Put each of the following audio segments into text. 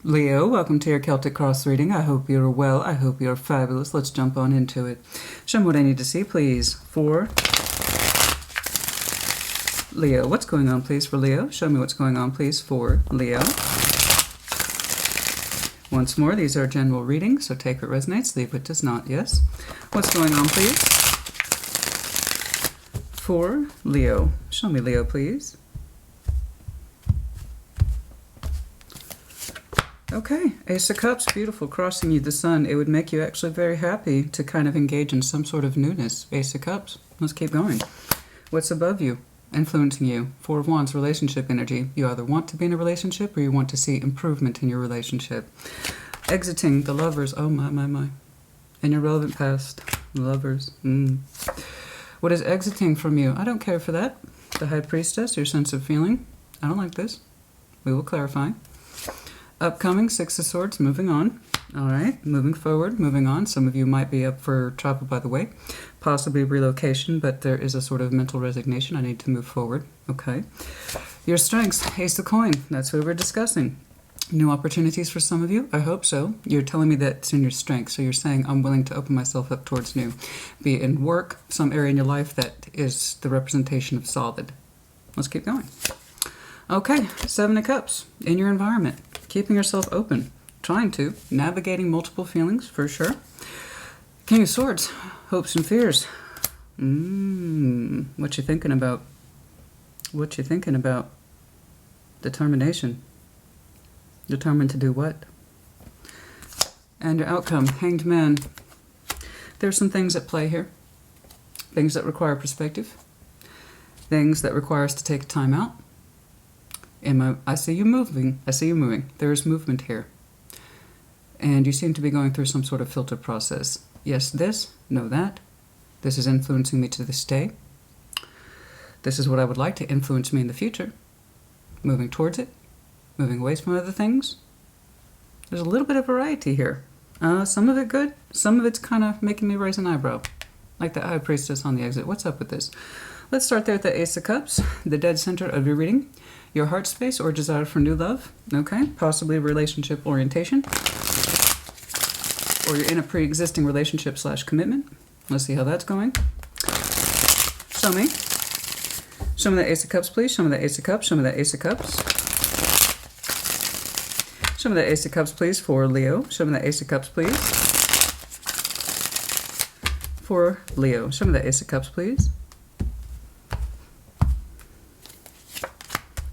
Leo, welcome to your Celtic Cross reading. I hope you're well. I hope you're fabulous. Let's jump on into it. Show me what I need to see, please, for Leo. What's going on, please, for Leo? Show me what's going on, please, for Leo. Once more, these are general readings, so take what resonates, leave what does not, yes? What's going on, please, for Leo? Show me Leo, please. Okay, Ace of Cups, beautiful, crossing you the sun. It would make you actually very happy to kind of engage in some sort of newness. Ace of Cups, let's keep going. What's above you, influencing you? Four of Wands, relationship energy. You either want to be in a relationship or you want to see improvement in your relationship. Exiting the Lovers, oh my. In your relevant past, Lovers. What is exiting from you? I don't care for that. The High Priestess, your sense of feeling. I don't like this. We will clarify. Upcoming, Six of Swords, moving on. All right, moving forward, moving on. Some of you might be up for travel, by the way. Possibly relocation, but there is a sort of mental resignation. I need to move forward. Okay. Your strengths, Ace of Coin. That's what we're discussing. New opportunities for some of you? I hope so. You're telling me that it's in your strengths. So you're saying, I'm willing to open myself up towards new. Be it in work, some area in your life that is the representation of solid. Let's keep going. Okay, Seven of Cups. In your environment. Keeping yourself open, trying to, navigating multiple feelings, for sure. King of Swords, hopes and fears. What you thinking about? What you thinking about? Determination. Determined to do what? And your outcome, Hanged Man. There's some things at play here. Things that require perspective. Things that require us to take time out. I see you moving. I see you moving. There is movement here. And you seem to be going through some sort of filter process. Yes, this. No, that. This is influencing me to this day. This is what I would like to influence me in the future. Moving towards it. Moving away from other things. There's a little bit of variety here. Some of it good. Some of it's kind of making me raise an eyebrow. Like the High Priestess on the exit. What's up with this? Let's start there with the Ace of Cups. The dead center of your reading. Your heart space or desire for new love. Okay. Possibly a relationship orientation. Or you're in a pre-existing relationship / commitment. Let's see how that's going. Show me. Show me the Ace of Cups, please. Show me the Ace of Cups. Show me the Ace of Cups. Show me the Ace of Cups, please, for Leo. Show me the Ace of Cups, please. For Leo. Show me the Ace of Cups, please.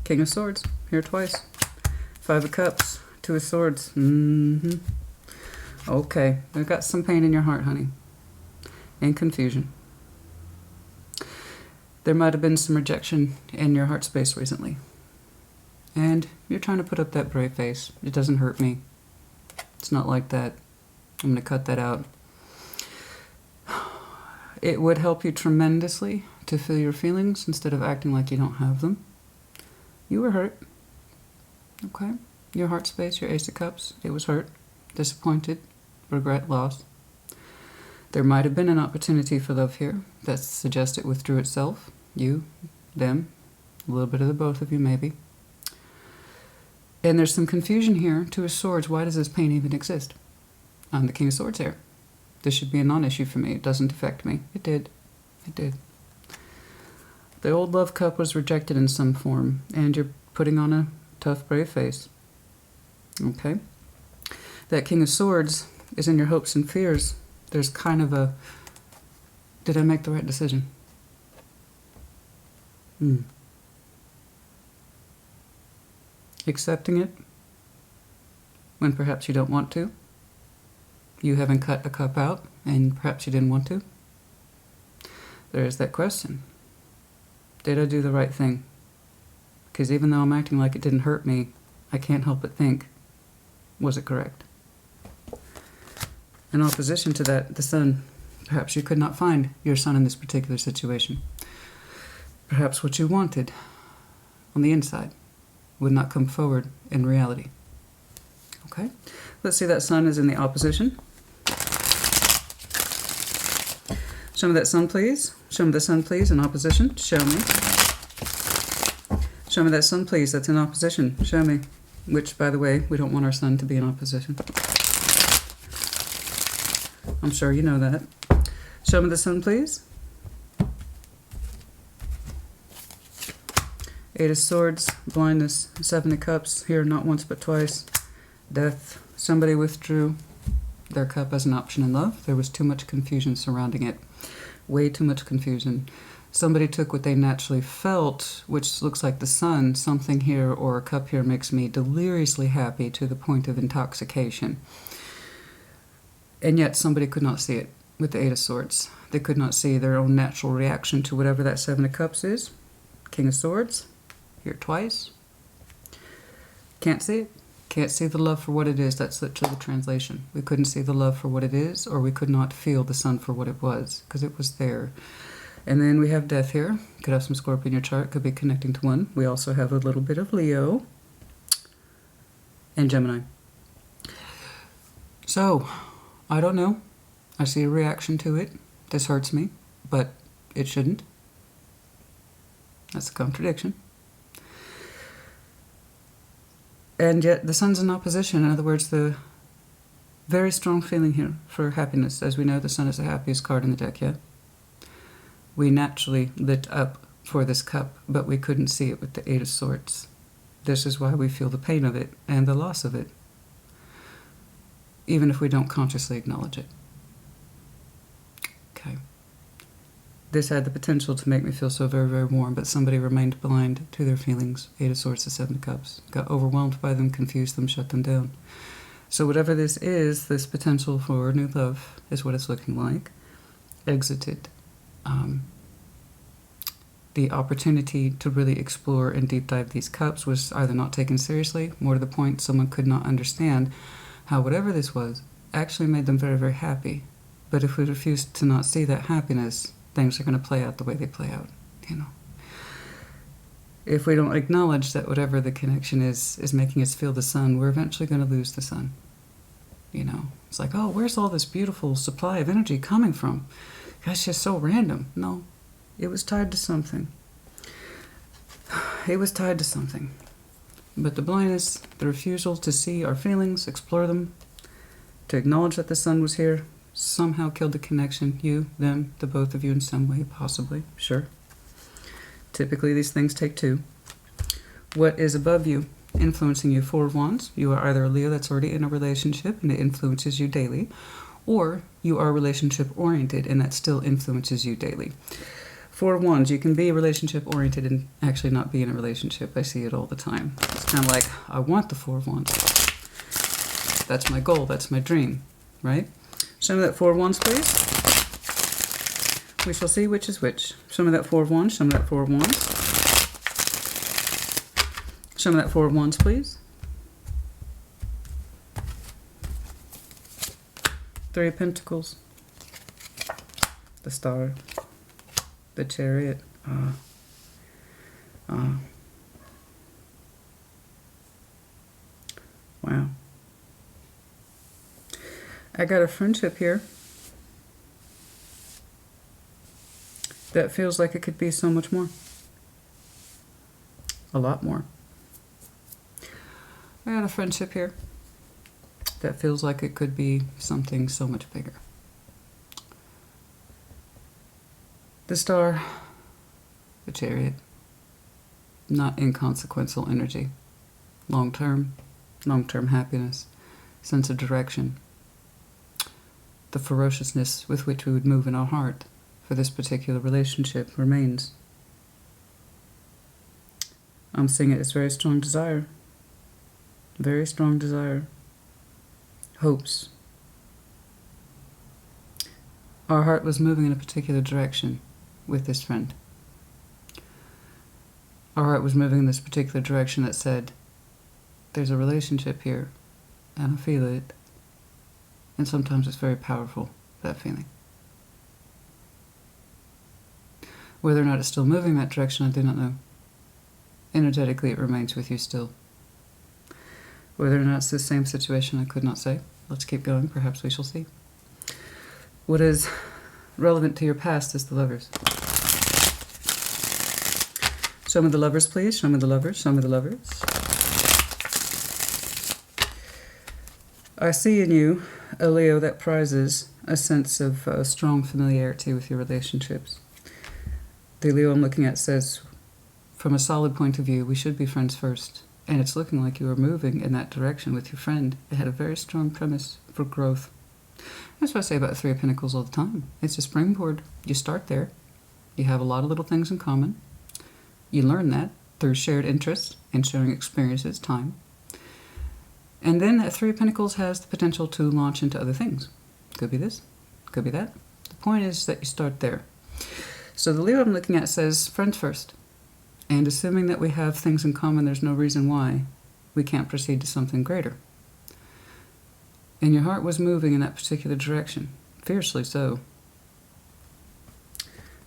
King of Swords, here twice. Five of Cups, Two of Swords. Okay, I've got some pain in your heart, honey. And confusion. There might have been some rejection in your heart space recently. And you're trying to put up that brave face. It doesn't hurt me. It's not like that. I'm going to cut that out. It would help you tremendously to feel your feelings instead of acting like you don't have them. You were hurt. Okay. Your heart space, your Ace of Cups, it was hurt, disappointed, regret, loss. There might have been an opportunity for love here that suggests it withdrew itself. You, them, a little bit of the both of you maybe. And there's some confusion here. Two of Swords, why does this pain even exist? I'm the King of Swords here. This should be a non-issue for me. It doesn't affect me. It did. It did. The old love cup was rejected in some form, and you're putting on a tough, brave face. Okay? That King of Swords is in your hopes and fears. There's kind of a, did I make the right decision? Accepting it when perhaps you don't want to. You haven't cut a cup out, and perhaps you didn't want to. There is that question. Did I do the right thing? Because even though I'm acting like it didn't hurt me, I can't help but think, was it correct? In opposition to that, the Sun. Perhaps you could not find your Sun in this particular situation. Perhaps what you wanted on the inside would not come forward in reality. Okay? Let's see, that Sun is in the opposition. Show me that Sun, please. Show me the Sun, please, in opposition. Show me. Show me that Sun, please. That's in opposition. Show me. which, by the way, we don't want our sun to be in opposition. I'm sure you know that. Show me the sun, please. Eight of Swords, blindness, Seven of Cups, here not once but twice. Death, somebody withdrew their cup as an option in love. There was too much confusion surrounding it. Way too much confusion. Somebody took what they naturally felt, which looks like the sun, something here or a cup here makes me deliriously happy to the point of intoxication. And yet somebody could not see it with the Eight of Swords. They could not see their own natural reaction to whatever that Seven of Cups is. King of Swords, here twice. Can't see it. Can't see the love for what it is. That's literally the translation. We couldn't see the love for what it is, or we could not feel the sun for what it was, because it was there. And then we have Death here. Could have some Scorpio in your chart. Could be connecting to one. We also have a little bit of Leo and Gemini. So, I don't know. I see a reaction to it. This hurts me, but it shouldn't. That's a contradiction. And yet the sun's in opposition. In other words, the very strong feeling here for happiness. As we know, the sun is the happiest card in the deck, yeah? We naturally lit up for this cup, but we couldn't see it with the Eight of Swords. This is why we feel the pain of it and the loss of it, even if we don't consciously acknowledge it. Okay. This had the potential to make me feel so very, very warm, but somebody remained blind to their feelings. Eight of Swords to Seven of Cups. Got overwhelmed by them, confused them, shut them down. So whatever this is, this potential for new love is what it's looking like. Exited. The opportunity to really explore and deep dive these cups was either not taken seriously, more to the point, someone could not understand how whatever this was actually made them very, very happy. But if we refuse to not see that happiness, things are going to play out the way they play out, you know. If we don't acknowledge that whatever the connection is making us feel the sun, we're eventually going to lose the sun. You know, it's like, oh, where's all this beautiful supply of energy coming from? That's just so random. No, it was tied to something. It was tied to something. But the blindness, the refusal to see our feelings, explore them, to acknowledge that the sun was here, somehow killed the connection. You, them, the both of you in some way, possibly. Sure. Typically, these things take two. What is above you, influencing you? Four of Wands. You are either a Leo that's already in a relationship and it influences you daily, or you are relationship-oriented and that still influences you daily. Four of Wands. You can be relationship-oriented and actually not be in a relationship. I see it all the time. It's kind of like, I want the Four of Wands. That's my goal. That's my dream, right? Show me that Four of Wands, please. We shall see which is which. Show me that Four of Wands. Show me that Four of Wands. Show me that Four of Wands, please. Three of Pentacles. The Star. The Chariot. Wow. I got a friendship here that feels like it could be so much more. A lot more. I got a friendship here that feels like it could be something so much bigger. The Star, the Chariot, not inconsequential energy. Long-term happiness, sense of direction. The ferociousness with which we would move in our heart for this particular relationship remains. I'm seeing it as very strong desire. Very strong desire. Hopes. Our heart was moving in a particular direction with this friend. Our heart was moving in this particular direction that said, there's a relationship here, and I feel it. And sometimes it's very powerful, that feeling. Whether or not it's still moving that direction, I do not know. Energetically, it remains with you still. Whether or not it's the same situation, I could not say. Let's keep going. Perhaps we shall see. What is relevant to your past is the Lovers. Show me the Lovers, please. Show me the Lovers. Show me the Lovers. I see in you a Leo that prizes a sense of strong familiarity with your relationships. The Leo I'm looking at says, from a solid point of view, we should be friends first. And it's looking like you are moving in that direction with your friend. It had a very strong premise for growth. That's what I say about the Three of Pentacles all the time. It's a springboard. You start there. You have a lot of little things in common. You learn that through shared interests and sharing experiences, time. And then that Three of Pentacles has the potential to launch into other things. Could be this, could be that. The point is that you start there. So the Leo I'm looking at says, friends first. And assuming that we have things in common, there's no reason why we can't proceed to something greater. And your heart was moving in that particular direction. Fiercely so.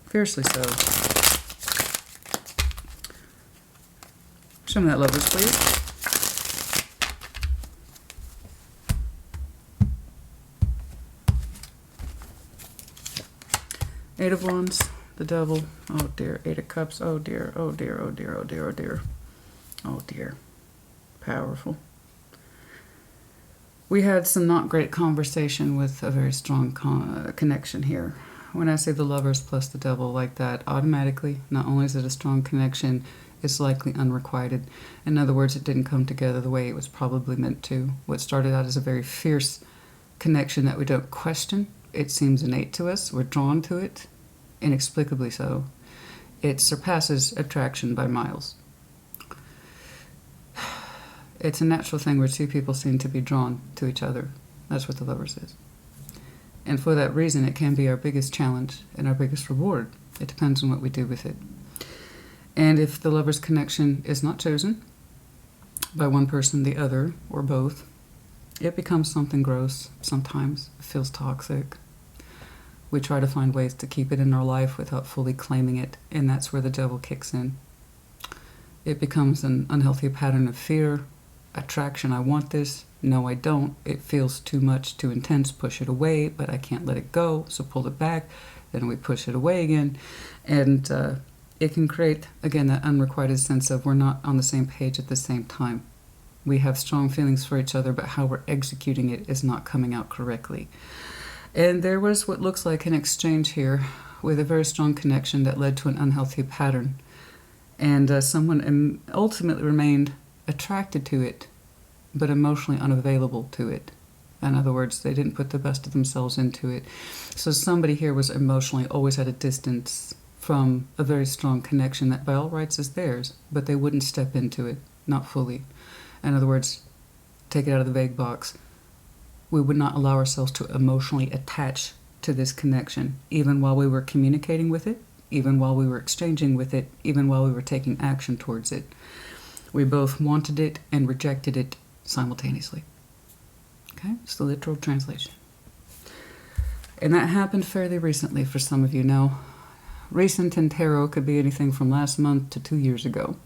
Fiercely so. Show me that, lovers, please. Eight of Wands, the Devil. Oh dear. Eight of Cups. Oh dear. Oh dear. Oh dear. Oh dear. Oh dear. Oh dear. Powerful. We had some not great conversation with a very strong connection here. When I say the Lovers plus the Devil like that, automatically, not only is it a strong connection, it's likely unrequited. In other words, it didn't come together the way it was probably meant to. What started out as a very fierce connection that we don't question, it seems innate to us, we're drawn to it, inexplicably so. It surpasses attraction by miles. It's a natural thing where two people seem to be drawn to each other. That's what the Lovers is. And for that reason, it can be our biggest challenge and our biggest reward. It depends on what we do with it. And if the Lovers connection is not chosen by one person, the other, or both, it becomes something gross. Sometimes it feels toxic. We try to find ways to keep it in our life without fully claiming it, and that's where the Devil kicks in. It becomes an unhealthy pattern of fear, attraction. I want this. No, I don't. It feels too much, too intense. Push it away, but I can't let it go, so pull it back. Then we push it away again. And it can create, again, that unrequited sense of we're not on the same page at the same time. We have strong feelings for each other, but how we're executing it is not coming out correctly. And there was what looks like an exchange here with a very strong connection that led to an unhealthy pattern. And someone ultimately remained attracted to it, but emotionally unavailable to it. In other words, they didn't put the best of themselves into it. So somebody here was emotionally always at a distance from a very strong connection that by all rights is theirs, but they wouldn't step into it, not fully. In other words, take it out of the vague box. We would not allow ourselves to emotionally attach to this connection, even while we were communicating with it, even while we were exchanging with it, even while we were taking action towards it. We both wanted it and rejected it simultaneously. Okay, it's the literal translation. And that happened fairly recently for some of you. Now, recent in tarot could be anything from last month to 2 years ago.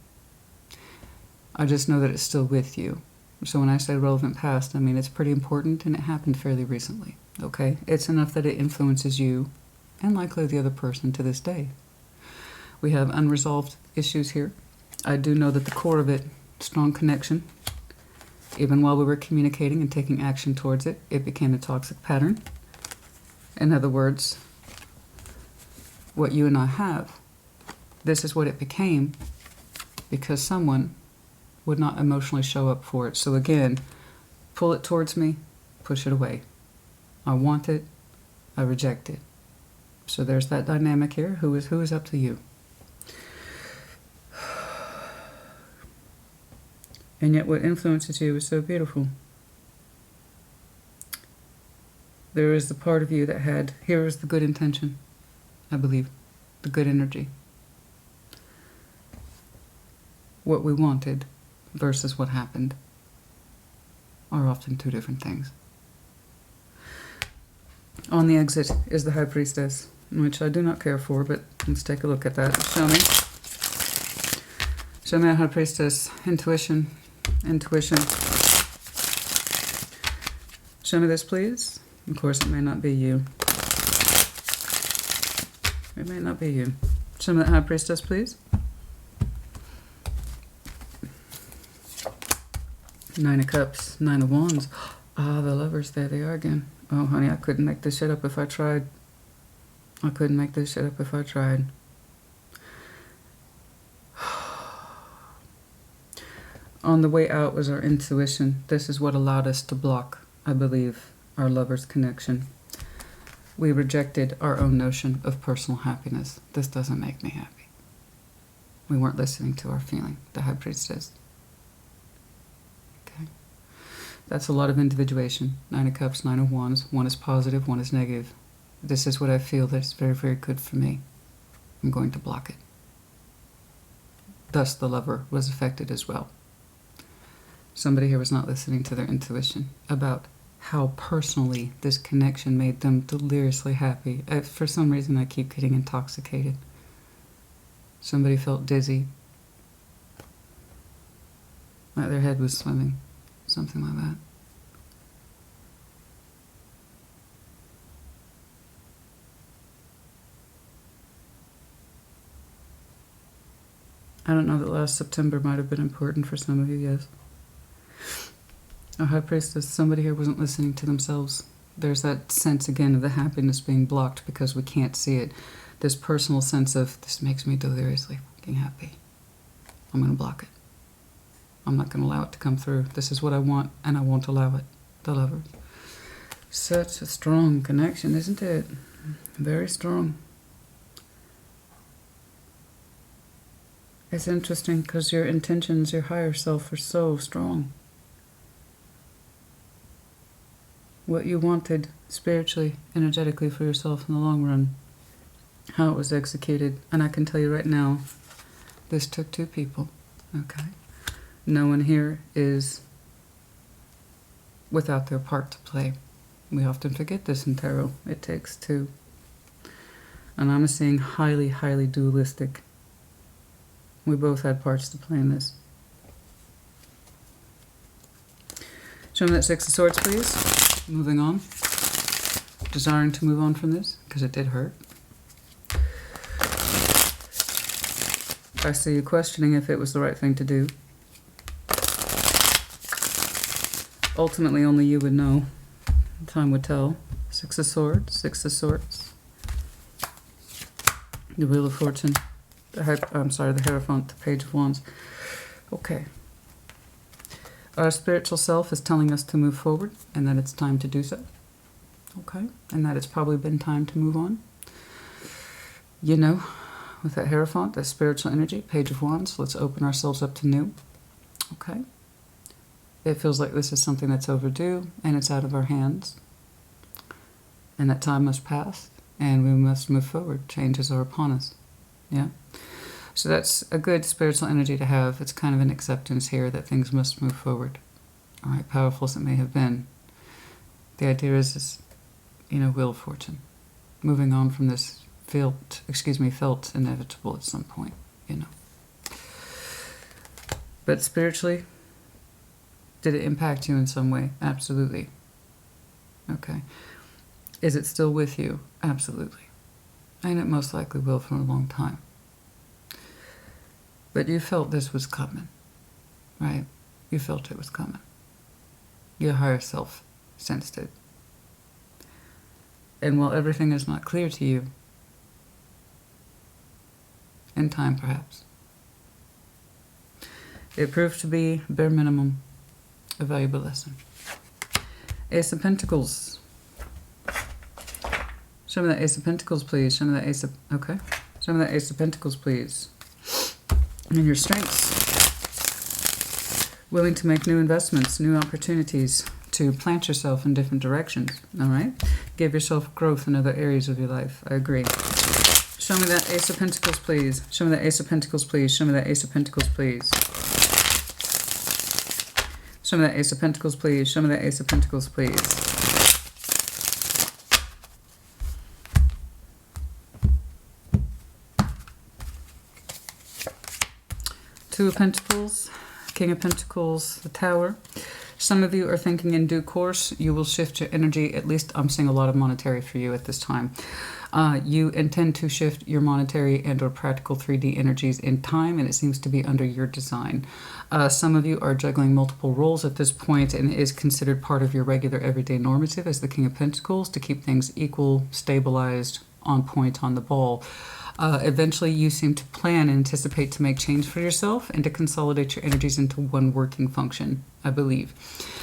I just know that it's still with you. So when I say relevant past, I mean it's pretty important and it happened fairly recently. Okay, it's enough that it influences you and likely the other person to this day. We have unresolved issues here. I do know that the core of it, strong connection. Even while we were communicating and taking action towards it, it became a toxic pattern. In other words, what you and I have, this is what it became because someone would not emotionally show up for it. So again, pull it towards me, push it away. I want it, I reject it. So there's that dynamic here. Who is up to you? And yet what influences you is so beautiful. There is the part of you that had, here is the good intention, I believe, the good energy. What we wanted versus what happened are often two different things. On the exit is the High Priestess, which I do not care for, but let's take a look at that. Show me. Show me a High Priestess. Intuition. Intuition. Show me this, please. Of course, it may not be you. It may not be you. Show me that High Priestess, please. Nine of Cups. Nine of Wands. Ah, the Lovers, there they are again. Oh, honey, I couldn't make this shit up if I tried. I couldn't make this shit up if I tried. On the way out was our intuition. This is what allowed us to block, I believe, our Lovers connection. We rejected our own notion of personal happiness. This doesn't make me happy. We weren't listening to our feeling, the High Priestess. Okay. That's a lot of individuation. 9 of Cups, 9 of Wands. One is positive, one is negative. This is what I feel that's very, very good for me. I'm going to block it. Thus, the Lover was affected as well. Somebody here was not listening to their intuition about how personally this connection made them deliriously happy. For some reason, I keep getting intoxicated. Somebody felt dizzy. Like their head was swimming. Something like that. I don't know that last September might have been important for some of you, yes. A High Priestess, somebody here wasn't listening to themselves. There's that sense again of the happiness being blocked because we can't see it. This personal sense of, this makes me deliriously fucking happy. I'm going to block it. I'm not going to allow it to come through. This is what I want, and I won't allow it. The Lovers. Such a strong connection, isn't it? Very strong. It's interesting because your intentions, your higher self, are so strong. What you wanted spiritually, energetically for yourself in the long run, how it was executed. And I can tell you right now, this took 2 people, okay? No one here is without their part to play. We often forget this in tarot. It takes 2. And I'm seeing highly, highly dualistic. We both had parts to play in this. Show me that 6 of Swords, please. Moving on. Desiring to move on from this, because it did hurt. I see you questioning if it was the right thing to do. Ultimately, only you would know. Time would tell. 6 of Swords, 6 of Swords. The Wheel of Fortune. The Hierophant, the Page of Wands. Okay. Our spiritual self is telling us to move forward and that it's time to do so. Okay? And that it's probably been time to move on. You know, with that Hierophant, that spiritual energy, Page of Wands, let's open ourselves up to new. Okay? It feels like this is something that's overdue and it's out of our hands. And that time must pass and we must move forward. Changes are upon us. Yeah? So that's a good spiritual energy to have. It's kind of an acceptance here that things must move forward. All right, powerful as it may have been. The idea is Wheel of Fortune. Moving on from this felt inevitable at some point, But spiritually, did it impact you in some way? Absolutely. Okay. Is it still with you? Absolutely. And it most likely will for a long time. But you felt this was coming, right? You felt it was coming. Your higher self sensed it. And while everything is not clear to you, in time perhaps, it proved to be, bare minimum, a valuable lesson. Ace of Pentacles. Show me that Ace of Pentacles, please. Show me that Ace of... Okay. Show me that Ace of Pentacles, please. And your strengths. Willing to make new investments, new opportunities, to plant yourself in different directions, all right? Give yourself growth in other areas of your life. I agree. Show me that Ace of Pentacles, please. Show me that Ace of Pentacles, please. Show me that Ace of Pentacles, please. Show me that Ace of Pentacles, please. Show me that Ace of Pentacles, please. Two of Pentacles, King of Pentacles, the Tower. Some of you are thinking in due course you will shift your energy, at least I'm seeing a lot of monetary for you at this time. You intend to shift your monetary and or practical 3D energies in time, and it seems to be under your design. Some of you are juggling multiple roles at this point, and it is considered part of your regular everyday normative as the King of Pentacles to keep things equal, stabilized, on point, on the ball. Eventually you seem to plan and anticipate to make change for yourself and to consolidate your energies into one working function, I believe.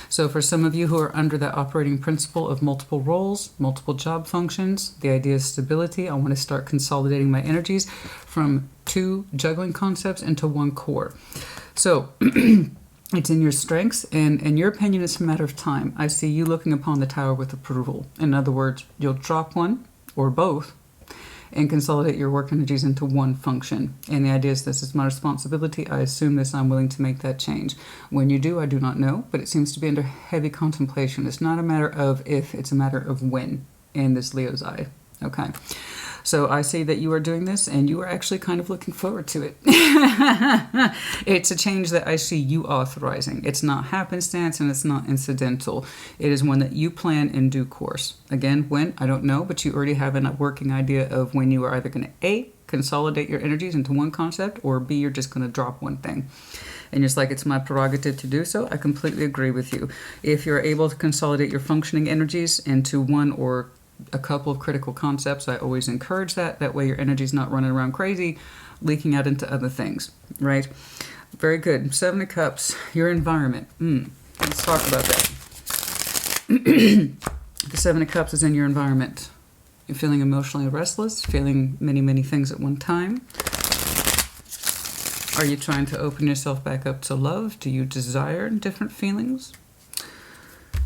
So for some of you who are under that operating principle of multiple roles, multiple job functions, the idea of stability, I want to start consolidating my energies from two juggling concepts into one core. So it's in your strengths, and in your opinion, it's a matter of time. I see you looking upon the tower with approval. In other words, you'll drop one or both and consolidate your work energies into one function. And the idea is this is my responsibility. I assume this. I'm willing to make that change. When you do, I do not know, but it seems to be under heavy contemplation. It's not a matter of if, it's a matter of when in this Leo's eye. Okay. So I see that you are doing this and you are actually kind of looking forward to it. It's a change that I see you authorizing. It's not happenstance and it's not incidental. It is one that you plan in due course. Again, when, I don't know, but you already have a working idea of when you are either going to A, consolidate your energies into one concept, or B, you're just going to drop one thing. And just like it's my prerogative to do so, I completely agree with you. If you're able to consolidate your functioning energies into one or a couple of critical concepts, I always encourage that. That way your energy's not running around crazy, leaking out into other things, right? Very good. 7 of Cups, your environment. Let's talk about that. The 7 of Cups is in your environment. You're feeling emotionally restless, feeling many, many things at one time. Are you trying to open yourself back up to love? Do you desire different feelings?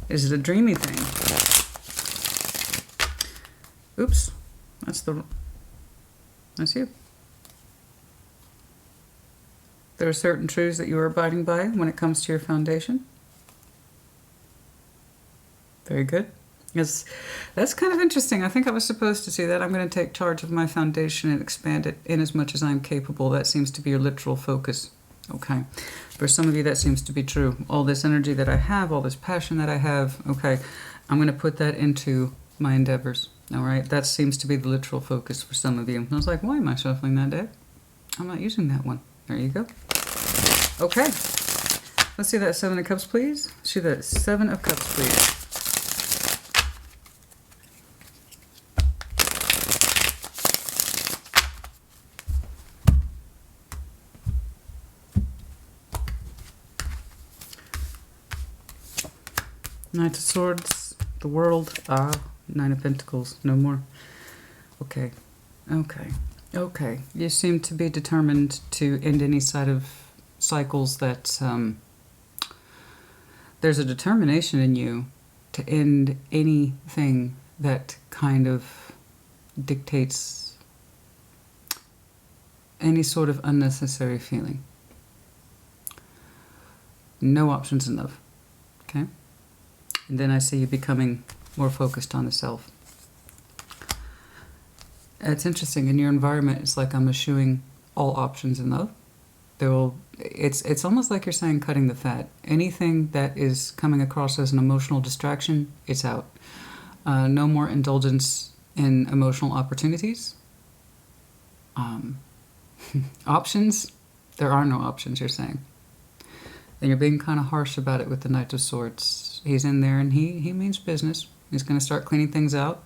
Is it a dreamy thing? Oops, that's you. There are certain truths that you are abiding by when it comes to your foundation. Very good. Yes, that's kind of interesting. I think I was supposed to see that. I'm going to take charge of my foundation and expand it in as much as I'm capable. That seems to be your literal focus. Okay. For some of you, that seems to be true. All this energy that I have, all this passion that I have, okay, I'm going to put that into my endeavors. All right, that seems to be the literal focus for some of you. I was like, why am I shuffling that deck? I'm not using that one. There you go. Okay, let's see that 7 of Cups, please. See that 7 of Cups, please. Knight of Swords, the World, 9 of Pentacles, no more. Okay. You seem to be determined to end any side of cycles that there's a determination in you to end anything that kind of dictates any sort of unnecessary feeling. No options in love. Okay? And then I see you becoming more focused on the self. It's interesting. In your environment, it's like I'm eschewing all options in love. It's almost like you're saying cutting the fat. Anything that is coming across as an emotional distraction, it's out. No more indulgence in emotional opportunities. Options, there are no options, you're saying. And you're being kind of harsh about it with the Knight of Swords. He's in there and he means business. He's going to start cleaning things out.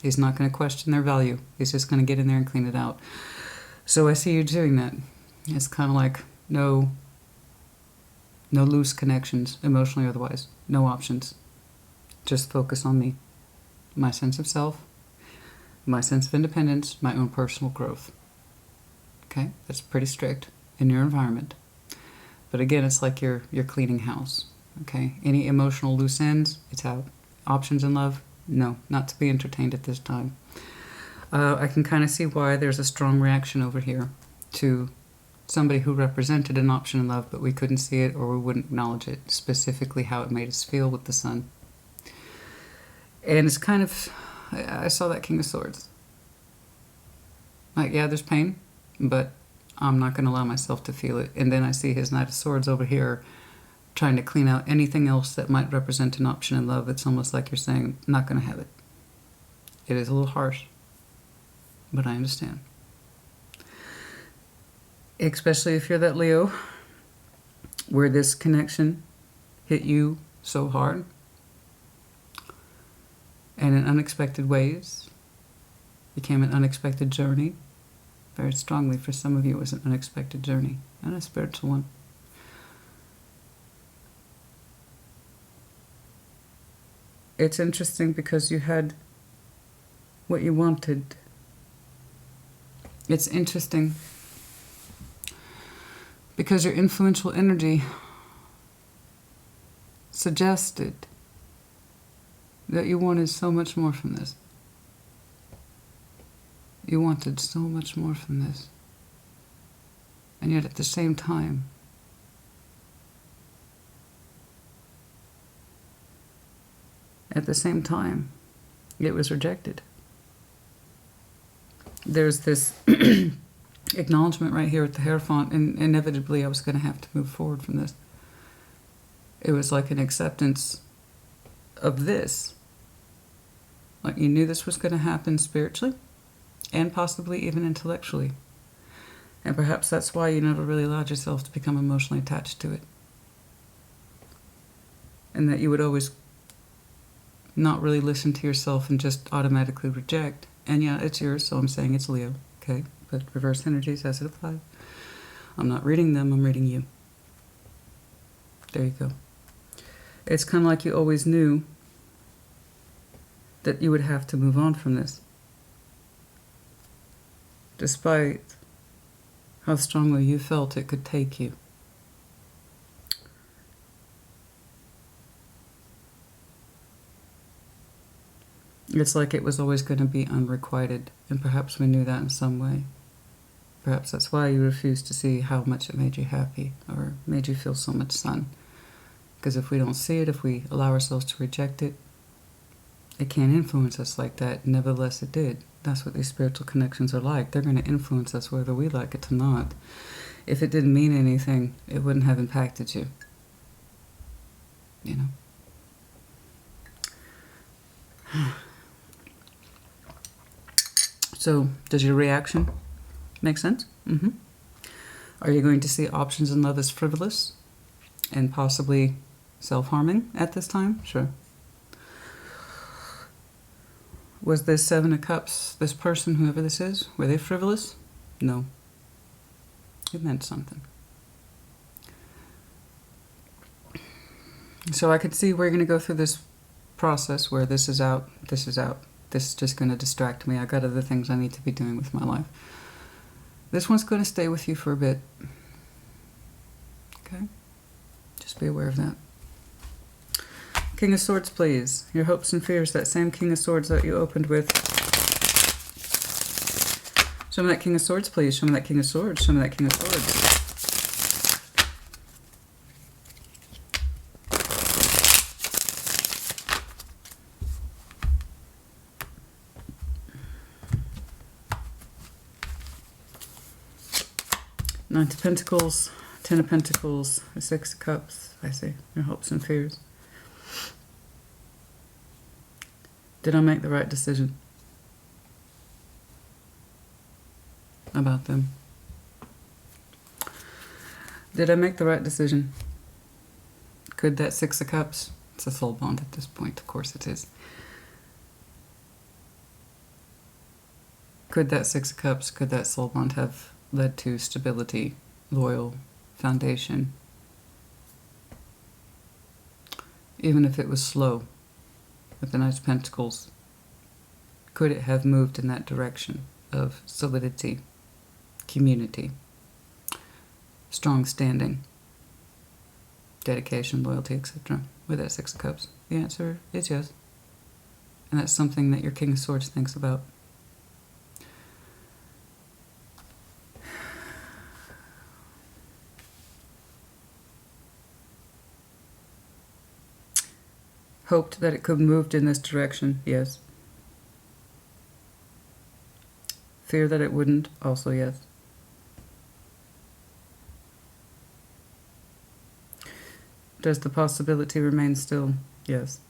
He's not going to question their value. He's just going to get in there and clean it out. So I see you doing that. It's kind of like no loose connections, emotionally or otherwise. No options. Just focus on me. My sense of self, my sense of independence, my own personal growth. Okay? That's pretty strict in your environment. But again, it's like you're cleaning house. Okay? Any emotional loose ends, it's out. Options in love, no, not to be entertained at this time. I can kind of see why there's a strong reaction over here to somebody who represented an option in love, but we couldn't see it or we wouldn't acknowledge it, specifically how it made us feel with the sun. And it's kind of, I saw that King of Swords. Like, yeah, there's pain, but I'm not going to allow myself to feel it. And then I see his Knight of Swords over here trying to clean out anything else that might represent an option in love. It's almost like you're saying, not going to have it. It is a little harsh, but I understand. Especially if you're that Leo, where this connection hit you so hard and in unexpected ways, became an unexpected journey. Very strongly for some of you, it was an unexpected journey and a spiritual one. It's interesting because you had what you wanted. It's interesting because your influential energy suggested that you wanted so much more from this. You wanted so much more from this. And yet at the same time, it was rejected. There's this acknowledgement right here at the Hierophant, and inevitably I was going to have to move forward from this. It was like an acceptance of this. Like you knew this was going to happen spiritually and possibly even intellectually. And perhaps that's why you never really allowed yourself to become emotionally attached to it. And that you would always not really listen to yourself and just automatically reject. And yeah, it's yours, so I'm saying it's Leo, okay? But reverse energies as it applies. I'm not reading them, I'm reading you. There you go. It's kind of like you always knew that you would have to move on from this, despite how strongly you felt it could take you. It's like it was always going to be unrequited, and perhaps we knew that in some way. Perhaps that's why you refused to see how much it made you happy, or made you feel so much sun. Because if we don't see it, if we allow ourselves to reject it, it can't influence us like that. Nevertheless, it did. That's what these spiritual connections are like. They're going to influence us whether we like it or not. If it didn't mean anything, it wouldn't have impacted you. You know? So, does your reaction make sense? Mm-hmm. Are you going to see options in love as frivolous and possibly self-harming at this time? Sure. Was this Seven of Cups, this person, whoever this is, were they frivolous? No. It meant something. So I could see we're going to go through this process where this is out, this is out. This is just going to distract me. I got other things I need to be doing with my life. This one's going to stay with you for a bit. Okay? Just be aware of that. King of Swords, please. Your hopes and fears, that same King of Swords that you opened with. Show me that King of Swords, please. Show me that King of Swords. Show me that King of Swords. Nine of Pentacles, Ten of Pentacles, the Six of Cups. I see. Your hopes and fears. Did I make the right decision about them? Did I make the right decision? Could that Six of Cups, it's a soul bond at this point, of course it is. Could that Six of Cups, could that soul bond have led to stability, loyal foundation? Even if it was slow with the Knight of Pentacles, could it have moved in that direction of solidity, community, strong standing, dedication, loyalty, etc. with that Six of Cups? The answer is yes. And that's something that your King of Swords thinks about. Hoped that it could have moved in this direction, yes. Fear that it wouldn't, also yes. Does the possibility remain still? Yes.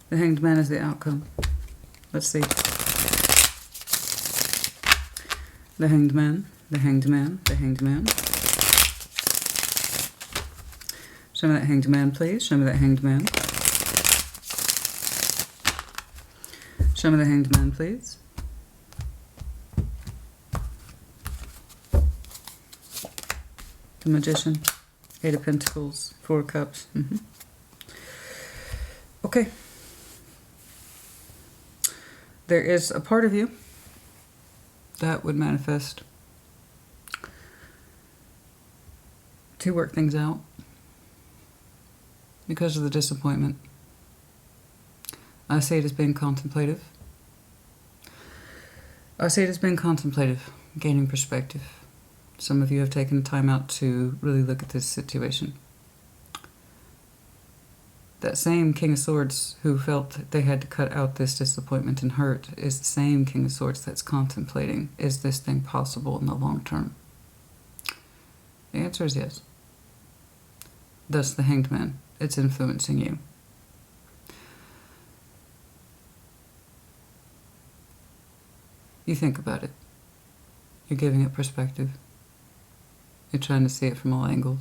The Hanged Man is the outcome. Let's see. The Hanged Man, the Hanged Man, the Hanged Man. Show me that Hanged Man, please. Show me that Hanged Man. Show me the Hanged Man, please. The Magician, 8 of Pentacles, 4 of Cups. Okay. There is a part of you that would manifest to work things out because of the disappointment. I see it as being contemplative. I see it as being contemplative, gaining perspective. Some of you have taken time out to really look at this situation. That same King of Swords who felt they had to cut out this disappointment and hurt is the same King of Swords that's contemplating, is this thing possible in the long term? The answer is yes. Thus the Hanged Man, it's influencing you. You think about it. You're giving it perspective. You're trying to see it from all angles.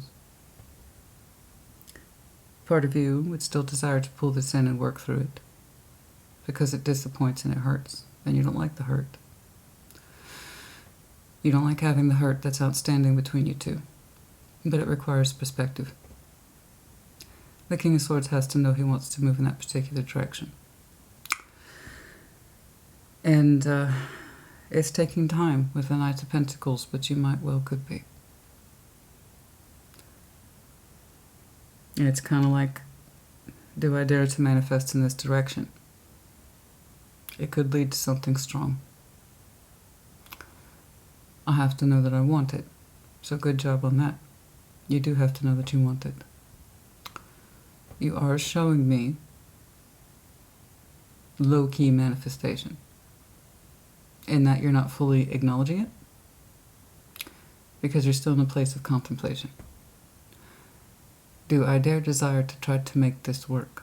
Part of you would still desire to pull this in and work through it because it disappoints and it hurts, and you don't like the hurt. You don't like having the hurt that's outstanding between you two, but it requires perspective. The King of Swords has to know he wants to move in that particular direction. And it's taking time with the Knight of Pentacles, but you might well could be. It's kind of like, do I dare to manifest in this direction? It could lead to something strong. I have to know that I want it. So good job on that. You do have to know that you want it. You are showing me low-key manifestation in that you're not fully acknowledging it because you're still in a place of contemplation. Do I dare desire to try to make this work?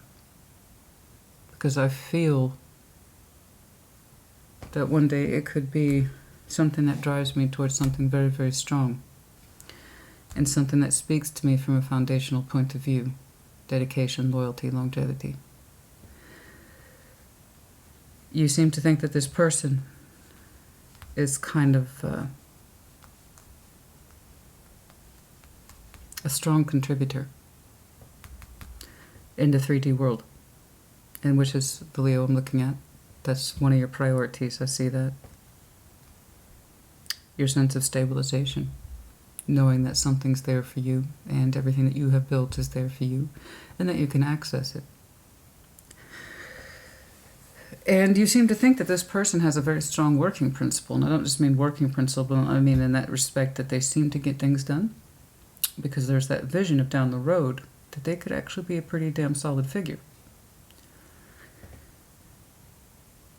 Because I feel that one day it could be something that drives me towards something very, very strong. And something that speaks to me from a foundational point of view. Dedication, loyalty, longevity. You seem to think that this person is kind of a strong contributor in the 3D world, and which is the Leo I'm looking at. That's one of your priorities. I see that. Your sense of stabilization, knowing that something's there for you and everything that you have built is there for you and that you can access it. And you seem to think that this person has a very strong working principle. And I don't just mean working principle, I mean in that respect that they seem to get things done because there's that vision of down the road that they could actually be a pretty damn solid figure.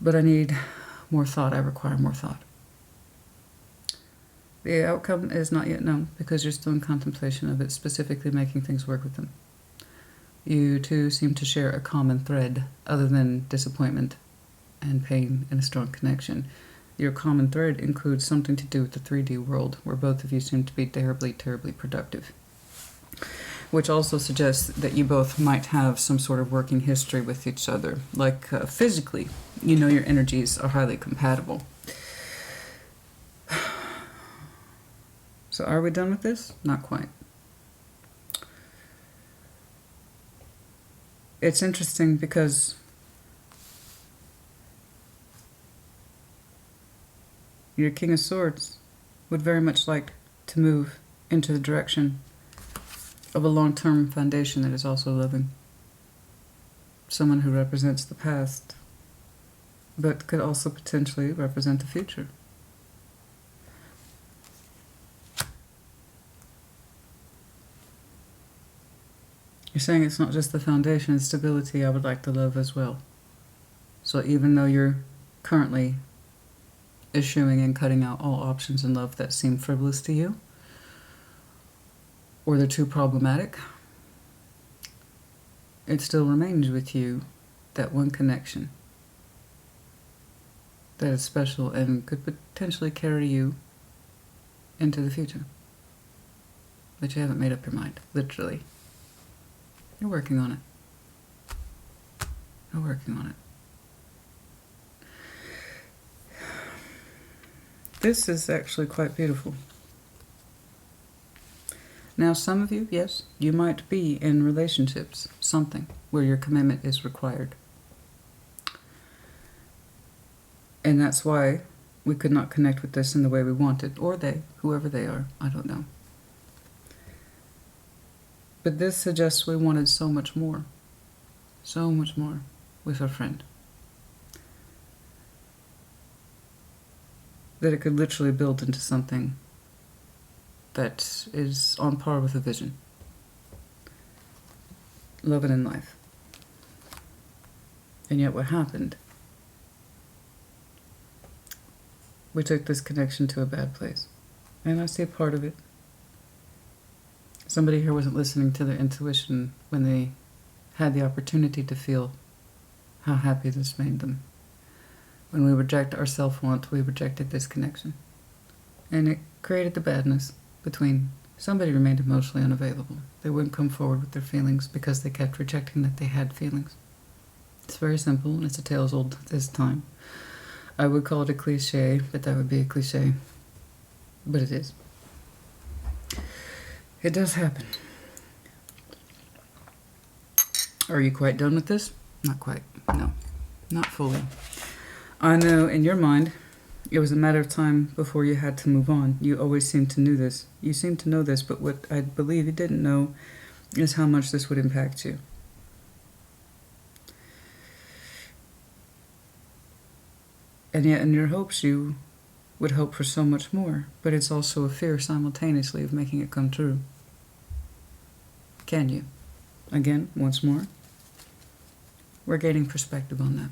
But I need more thought. I require more thought. The outcome is not yet known because you're still in contemplation of it, specifically making things work with them. You two seem to share a common thread other than disappointment and pain and a strong connection. Your common thread includes something to do with the 3D world, where both of you seem to be terribly, terribly productive. Which also suggests that you both might have some sort of working history with each other. Like physically, you know your energies are highly compatible. So are we done with this? Not quite. It's interesting because your King of Swords would very much like to move into the direction of a long-term foundation that is also loving. Someone who represents the past, but could also potentially represent the future. You're saying it's not just the foundation and stability I would like to love as well. So even though you're currently eschewing and cutting out all options in love that seem frivolous to you, or they're too problematic, it still remains with you that one connection that is special and could potentially carry you into the future. But you haven't made up your mind, literally. You're working on it. You're working on it. This is actually quite beautiful. Now, some of you, yes, you might be in relationships, something, where your commitment is required. And that's why we could not connect with this in the way we wanted, or they, whoever they are, I don't know. But this suggests we wanted so much more with our friend, that it could literally build into something that is on par with a vision. Love it in life. And yet what happened? We took this connection to a bad place. And I see a part of it. Somebody here wasn't listening to their intuition when they had the opportunity to feel how happy this made them. When we reject our self-want, we rejected this connection. And it created the badness between somebody remained emotionally unavailable. They wouldn't come forward with their feelings because they kept rejecting that they had feelings. It's very simple, and it's a tale as old as time. I would call it a cliche, but that would be a cliche. But it is. It does happen. Are you quite done with this? Not quite. No. Not fully. I know in your mind, it was a matter of time before you had to move on. You always seemed to know this. You seemed to know this, but what I believe you didn't know is how much this would impact you. And yet in your hopes you would hope for so much more, but it's also a fear simultaneously of making it come true. Can you? Again, once more, we're gaining perspective on that.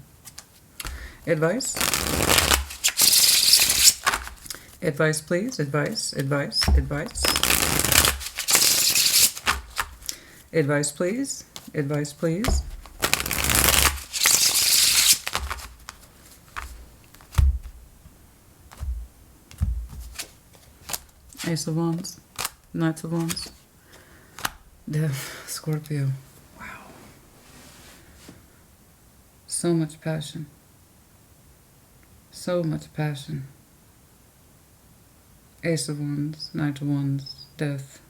Advice? Advice, please. Advice, advice, advice. Advice, please. Advice, please. Ace of Wands, Knights of Wands, Death, Scorpio. Wow. So much passion. So much passion. Ace of Wands, Knight of Wands, Death.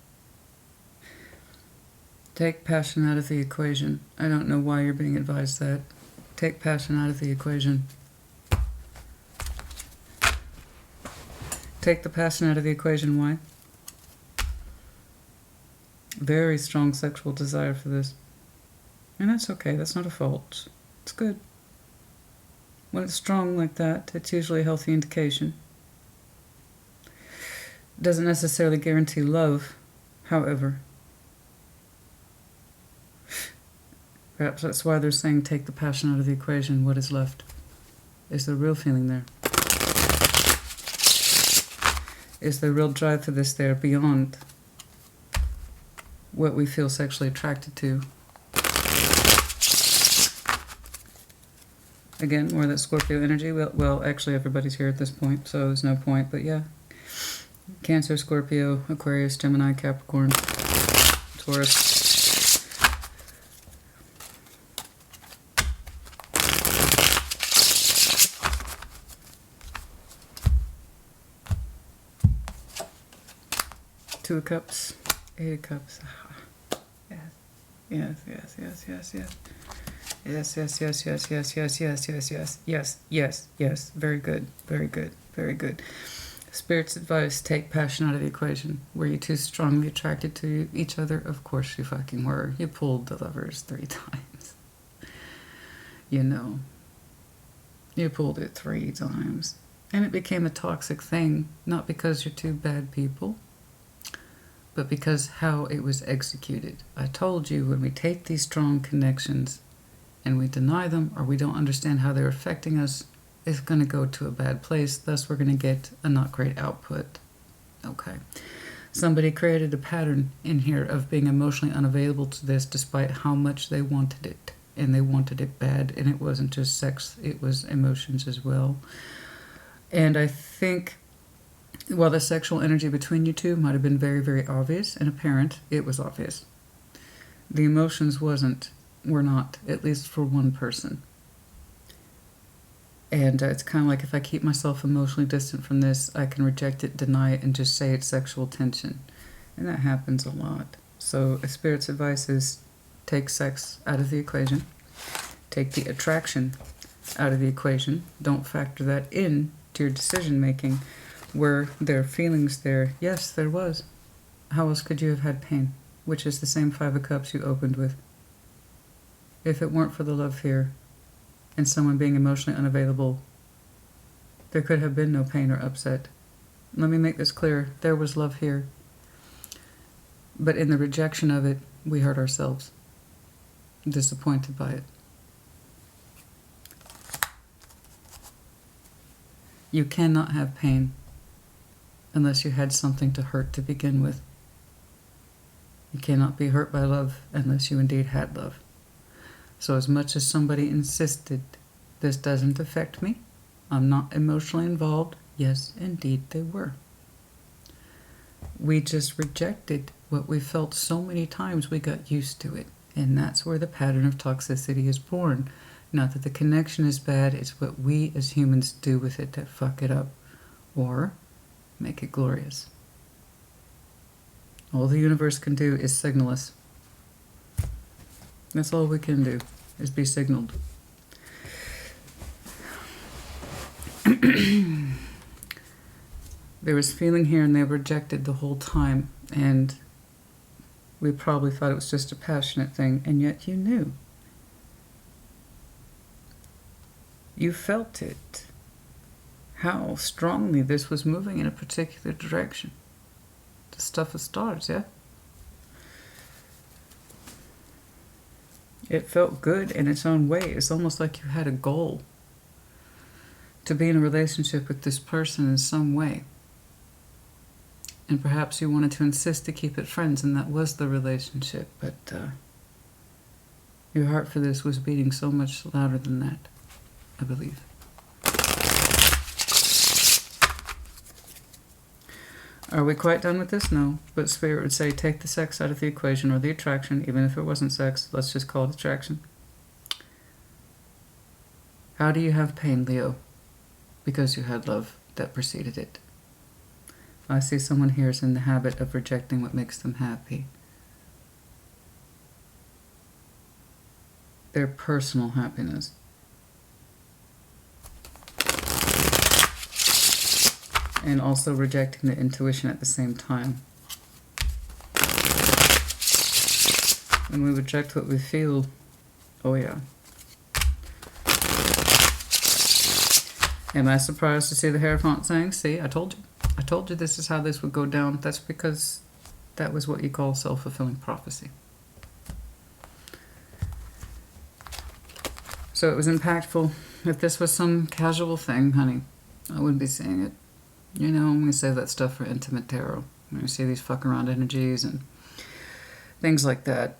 Take passion out of the equation. I don't know why you're being advised that. Take passion out of the equation. Take the passion out of the equation. Why? Very strong sexual desire for this. And that's okay. That's not a fault. It's good. When it's strong like that, it's usually a healthy indication. Doesn't necessarily guarantee love, however. Perhaps that's why they're saying take the passion out of the equation. What is left? Is there real feeling there? Is there real drive for this there beyond what we feel sexually attracted to? Again, more of that Scorpio energy. Well, actually everybody's here at this point, so there's no point, but yeah. Cancer, Scorpio, Aquarius, Gemini, Capricorn, Taurus. Two of Cups, Eight of Cups. Yes, yes, yes, yes, yes. Yes, yes, yes, yes, yes, yes, yes, yes, yes, yes, yes, yes. Very good, very good, very good. Spirit's advice, take passion out of the equation. Were you too strongly attracted to each other? Of course you fucking were. You pulled the levers 3 times. You know. You pulled it 3 times. And it became a toxic thing, not because you're two bad people, but because how it was executed. I told you, when we take these strong connections and we deny them, or we don't understand how they're affecting us, it's going to go to a bad place. Thus, we're going to get a not great output. Okay. Somebody created a pattern in here of being emotionally unavailable to this despite how much they wanted it. And they wanted it bad. And it wasn't just sex, it was emotions as well. And I think while the sexual energy between you two might have been very, very obvious and apparent, it was obvious. The emotions were not, at least for one person. And it's kind of like if I keep myself emotionally distant from this, I can reject it, deny it, and just say it's sexual tension. And that happens a lot. So a Spirit's advice is take sex out of the equation. Take the attraction out of the equation. Don't factor that in to your decision making. Were there feelings there? Yes, there was. How else could you have had pain? Which is the same Five of Cups you opened with. If it weren't for the love here and someone being emotionally unavailable, there could have been no pain or upset. Let me make this clear. There was love here. But in the rejection of it, we hurt ourselves. Disappointed by it. You cannot have pain unless you had something to hurt to begin with. You cannot be hurt by love unless you indeed had love. So as much as somebody insisted, this doesn't affect me, I'm not emotionally involved, yes, indeed they were. We just rejected what we felt so many times we got used to it. And that's where the pattern of toxicity is born. Not that the connection is bad, it's what we as humans do with it that fuck it up. Or make it glorious. All the universe can do is signal us. That's all we can do, is be signaled. There was feeling here and they rejected the whole time. And we probably thought it was just a passionate thing, and yet you knew. You felt it. How strongly this was moving in a particular direction. The stuff of stars, yeah? It felt good in its own way. It's almost like you had a goal to be in a relationship with this person in some way. And perhaps you wanted to insist to keep it friends, and that was the relationship. But your heart for this was beating so much louder than that, I believe. Are we quite done with this? No. But Spirit would say take the sex out of the equation, or the attraction, even if it wasn't sex. Let's just call it attraction. How do you have pain, Leo? Because you had love that preceded it. I see someone here is in the habit of rejecting what makes them happy. Their personal happiness. And also rejecting the intuition at the same time. When we reject what we feel, oh yeah. Am I surprised to see the Hierophant saying, see, I told you. I told you this is how this would go down. That's because that was what you call self-fulfilling prophecy. So it was impactful. If this was some casual thing, honey, I wouldn't be saying it. You know, I'm going to save that stuff for intimate tarot. When you see these fuck around energies and things like that.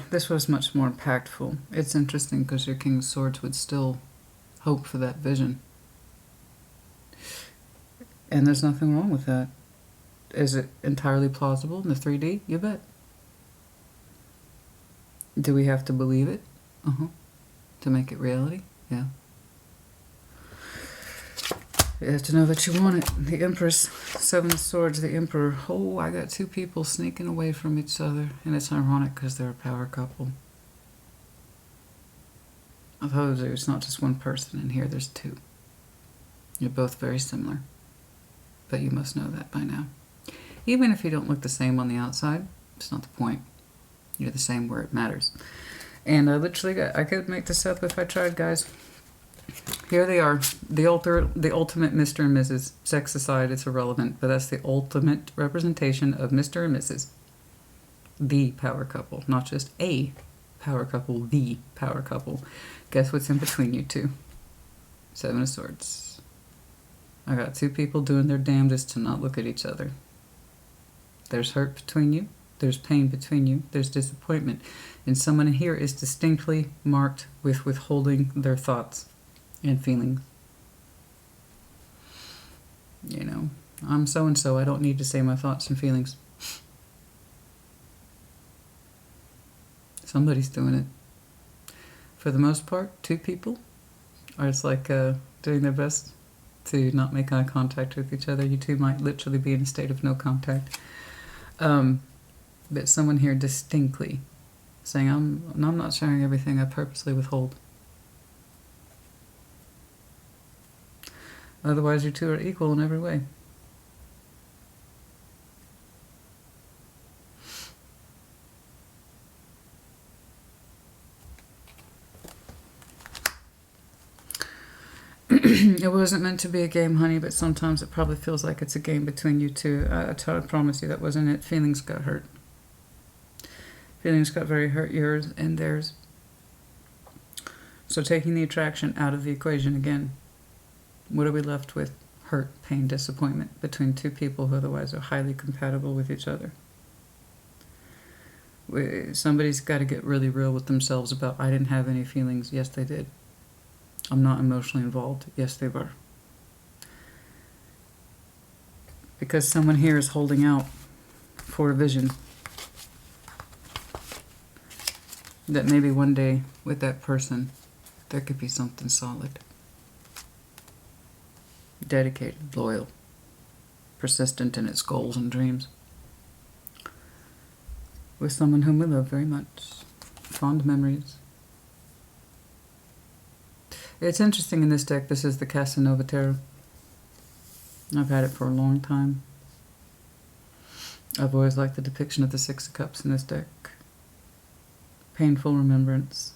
This was much more impactful. It's interesting because your King of Swords would still hope for that vision. And there's nothing wrong with that. Is it entirely plausible in the 3D? You bet. Do we have to believe it? To make it reality? Yeah. You have to know that you want it. The Empress, Seven of Swords, the Emperor. Oh, I got two people sneaking away from each other. And it's ironic because they're a power couple. I told you, it's not just one person in here, there's two. You're both very similar. But you must know that by now. Even if you don't look the same on the outside, it's not the point. You're the same where it matters. And I literally, I could make this up if I tried, guys. Here they are. The ultimate Mr. and Mrs. Sex aside, it's irrelevant. But that's the ultimate representation of Mr. and Mrs. The power couple. Not just a power couple, the power couple. Guess what's in between you two? Seven of Swords. I got two people doing their damnedest to not look at each other. There's hurt between you. There's pain between you. There's disappointment. And someone here is distinctly marked with withholding their thoughts and feelings. You know, I'm so-and-so. I don't need to say my thoughts and feelings. Somebody's doing it. For the most part, two people are just like doing their best to not make eye contact with each other. You two might literally be in a state of no contact. But someone here distinctly saying, I'm not sharing everything, I purposely withhold. Otherwise, you two are equal in every way. It wasn't meant to be a game, honey, but sometimes it probably feels like it's a game between you two. I promise you that wasn't it. Feelings got hurt. Feelings got very hurt, yours and theirs. So taking the attraction out of the equation again, what are we left with? Hurt, pain, disappointment between two people who otherwise are highly compatible with each other. Somebody's got to get really real with themselves about, I didn't have any feelings. Yes, they did. I'm not emotionally involved. Yes, they were. Because someone here is holding out for a vision that maybe one day with that person there could be something solid. Dedicated, loyal, persistent in its goals and dreams. With someone whom we love very much. Fond memories. It's interesting in this deck, this is the Casanova Tarot. I've had it for a long time. I've always liked the depiction of the Six of Cups in this deck. Painful remembrance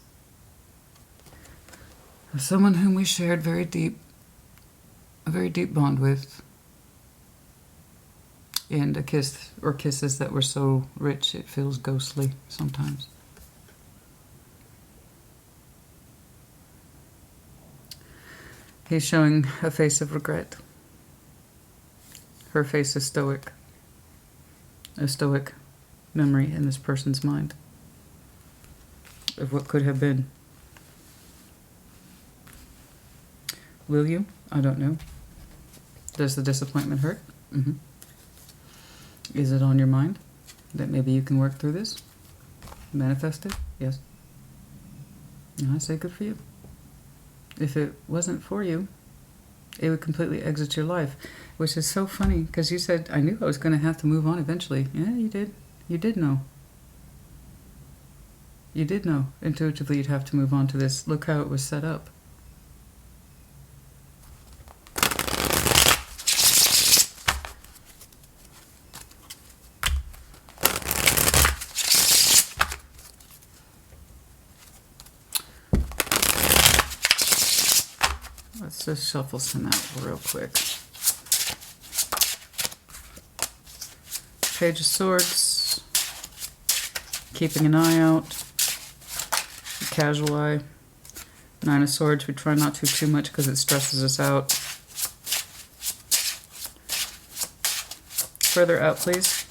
of someone whom we shared a very deep bond with. And a kiss or kisses that were so rich it feels ghostly sometimes. He's showing a face of regret. Her face is stoic. A stoic memory in this person's mind of what could have been. Will you? I don't know. Does the disappointment hurt? Mm-hmm. Is it on your mind that maybe you can work through this? Manifest it? Yes. And I say good for you. If it wasn't for you, it would completely exit your life, which is so funny because you said, I knew I was going to have to move on eventually. Yeah, you did. You did know. You did know intuitively you'd have to move on to this. Look how it was set up. Let's just shuffle some out real quick. Page of Swords. Keeping an eye out. Casual eye. Nine of Swords. We try not to too much because it stresses us out. Further out, please.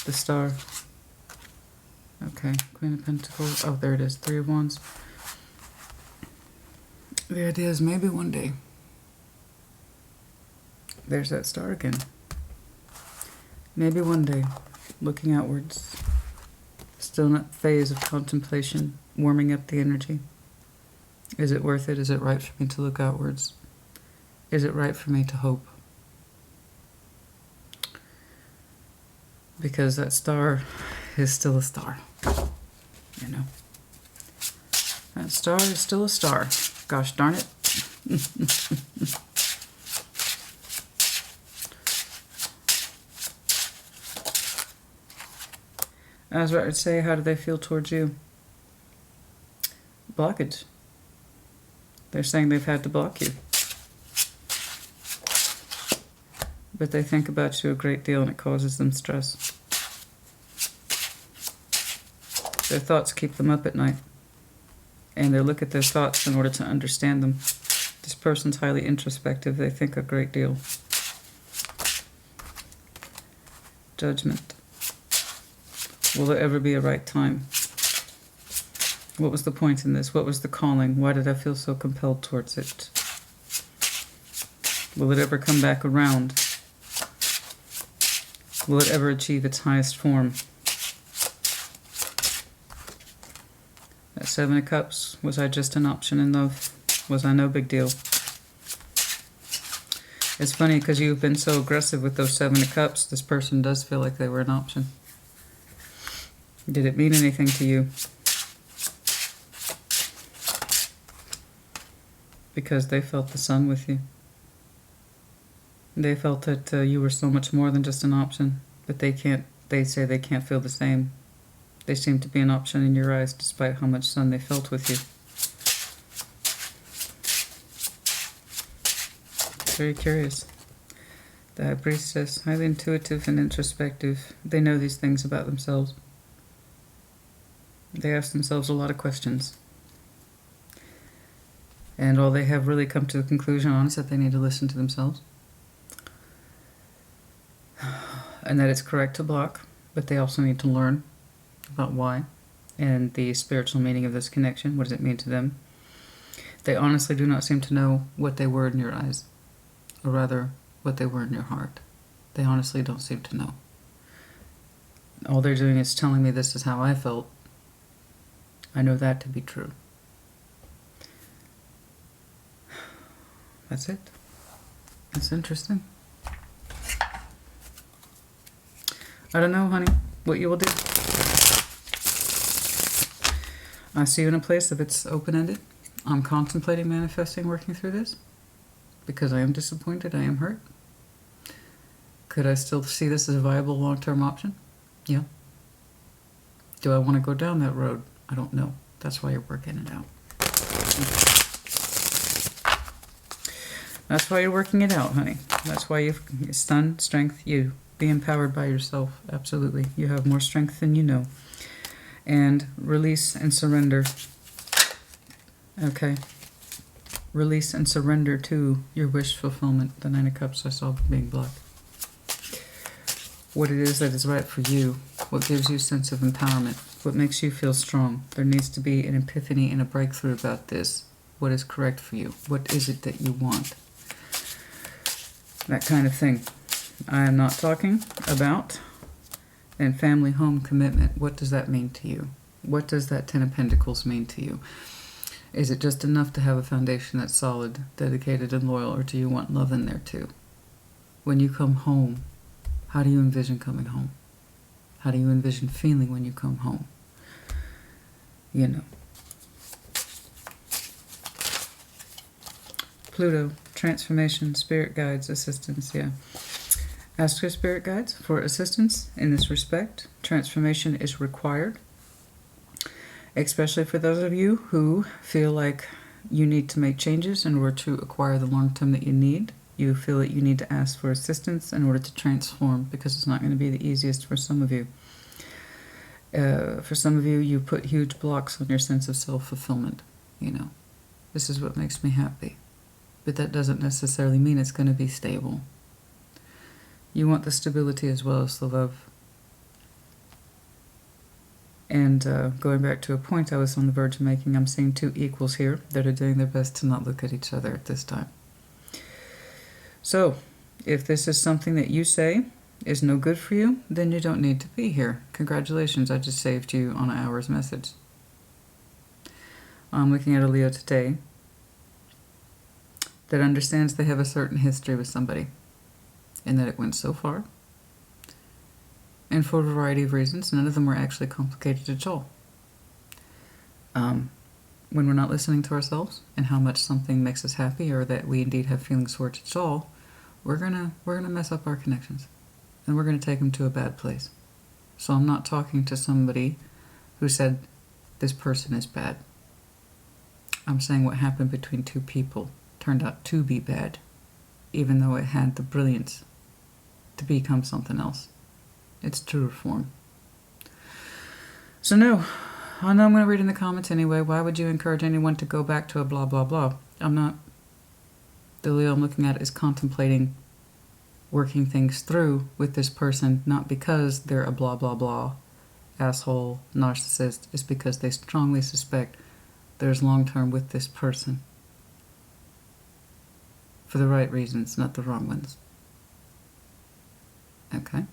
The Star. Okay. Queen of Pentacles. Oh, there it is. Three of Wands. The idea is maybe one day. There's that star again. Maybe one day, looking outwards, still in that phase of contemplation, warming up the energy. Is it worth it? Is it right for me to look outwards? Is it right for me to hope? Because that star is still a star, you know. That star is still a star. Gosh darn it. I was about to say, how do they feel towards you? Blockage. They're saying they've had to block you. But they think about you a great deal and it causes them stress. Their thoughts keep them up at night. And they look at their thoughts in order to understand them. This person's highly introspective. They think a great deal. Judgment. Will there ever be a right time? What was the point in this? What was the calling? Why did I feel so compelled towards it? Will it ever come back around? Will it ever achieve its highest form? That Seven of Cups, was I just an option in love? Was I no big deal? It's funny because you've been so aggressive with those Seven of Cups, this person does feel like they were an option. Did it mean anything to you? Because they felt the sun with you. They felt that you were so much more than just an option, but they say they can't feel the same. They seem to be an option in your eyes despite how much sun they felt with you. Very curious. The High Priestess, highly intuitive and introspective. They know these things about themselves. They ask themselves a lot of questions. And all they have really come to the conclusion on is that they need to listen to themselves. And that it's correct to block, but they also need to learn about why and the spiritual meaning of this connection. What does it mean to them? They honestly do not seem to know what they were in your eyes, or rather, what they were in your heart. They honestly don't seem to know. All they're doing is telling me this is how I felt. I know that to be true. That's it. That's interesting. I don't know, honey, what you will do. I see you in a place if it's open-ended. I'm contemplating manifesting working through this because I am disappointed, I am hurt. Could I still see this as a viable long-term option? Yeah. Do I want to go down that road? I don't know. That's why you're working it out. That's why you're working it out, honey. That's why you've sun, strength, you. Be empowered by yourself. Absolutely. You have more strength than you know. And release and surrender. Okay. Release and surrender to your wish fulfillment. The Nine of Cups I saw being blocked. What it is that is right for you. What gives you a sense of empowerment. What makes you feel strong. There needs to be an epiphany and a breakthrough about this. What is correct for you? What is it that you want? That kind of thing. I am not talking about and family home commitment. What does that mean to you? What does that Ten of Pentacles mean to you? Is it just enough to have a foundation that's solid, dedicated, and loyal, or do you want love in there too? When you come home, how do you envision coming home? How do you envision feeling when you come home? You know. Pluto, transformation, spirit guides, assistance, yeah. Ask your spirit guides for assistance in this respect. Transformation is required, especially for those of you who feel like you need to make changes in order to acquire the long term that you need. You feel that you need to ask for assistance in order to transform because it's not going to be the easiest for some of you. For some of you, you put huge blocks on your sense of self-fulfillment. You know, this is what makes me happy. But that doesn't necessarily mean it's going to be stable. You want the stability as well as the love. And going back to a point I was on the verge of making, I'm seeing two equals here that are doing their best to not look at each other at this time. So, if this is something that you say is no good for you, then you don't need to be here. Congratulations, I just saved you on an hour's message. I'm looking at a Leo today that understands they have a certain history with somebody and that it went so far. And for a variety of reasons, none of them were actually complicated at all. When we're not listening to ourselves and how much something makes us happy or that we indeed have feelings towards it at all, we're gonna mess up our connections. And we're gonna take them to a bad place. So I'm not talking to somebody who said this person is bad. I'm saying what happened between two people turned out to be bad, even though it had the brilliance to become something else. It's truer form. So no, I know I'm going to read in the comments anyway. Why would you encourage anyone to go back to a blah, blah, blah? I'm not. The Leo I'm looking at is contemplating working things through with this person, not because they're a blah blah blah asshole narcissist. It's because they strongly suspect there's long-term with this person for the right reasons, not the wrong ones. Okay?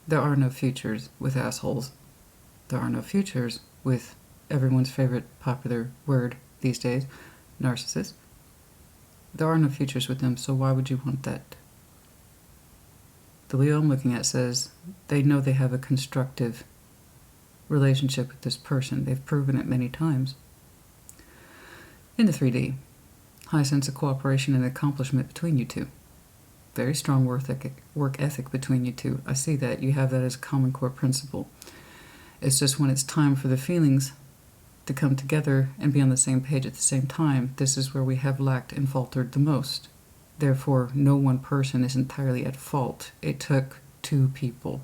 There are no futures with assholes. There are no futures with everyone's favorite popular word these days, narcissists. There are no futures with them, so why would you want that? The Leo I'm looking at says they know they have a constructive relationship with this person. They've proven it many times. In the 3D, high sense of cooperation and accomplishment between you two. Very strong work ethic between you two. I see that. You have that as a common core principle. It's just when it's time for the feelings to come together and be on the same page at the same time, this is where we have lacked and faltered the most. Therefore, no one person is entirely at fault. It took two people.